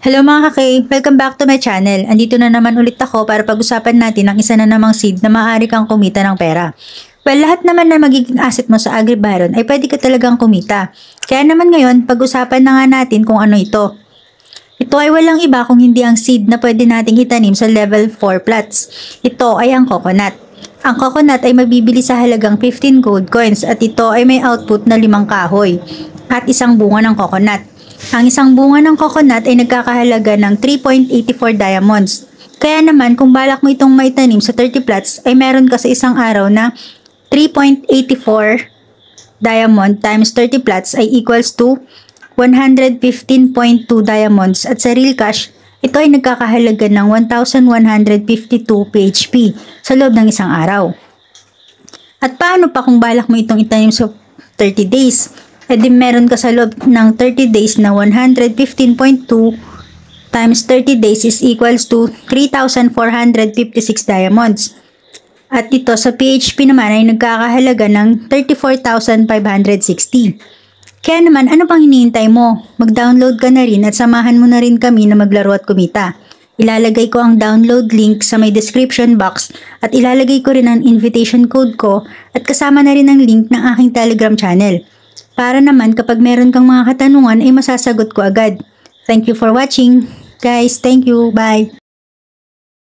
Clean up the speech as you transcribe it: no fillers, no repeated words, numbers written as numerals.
Hello mga ka-K! Welcome back to my channel. Andito na naman ulit ako para pag-usapan natin ang isa na namang seed na maaari kang kumita ng pera. Well, lahat naman na magiging asset mo sa AgriBaron ay pwede ka talagang kumita. Kaya naman ngayon, pag-usapan na nga natin kung ano ito. Ito ay walang iba kung hindi ang seed na pwede nating itanim sa level 4 plots. Ito ay ang coconut. Ang coconut ay mabibili sa halagang 15 gold coins at ito ay may output na 5 kahoy at isang bunga ng coconut. Ang isang bunga ng coconut ay nagkakahalaga ng 3.84 diamonds. Kaya naman kung balak mo itong maitanim sa 30 plots ay meron ka sa isang araw na 3.84 diamond times 30 plots ay equals to 115.2 diamonds at sa real cash ito ay nagkakahalaga ng 1,152 PHP sa loob ng isang araw. At paano pa kung balak mo itong itanim sa 30 days? E di meron ka sa loob ng 30 days na 115.2 times 30 days is equals to 3,456 diamonds. At ito sa PHP naman ay nagkakahalaga ng 34,560. Kaya naman ano pang hinihintay mo? Mag-download ka na rin at samahan mo na rin kami na maglaro at kumita. Ilalagay ko ang download link sa may description box at ilalagay ko rin ang invitation code ko at kasama na rin ang link ng aking Telegram channel. Para naman kapag meron kang mga katanungan ay masasagot ko agad. Thank you for watching. Guys, thank you. Bye.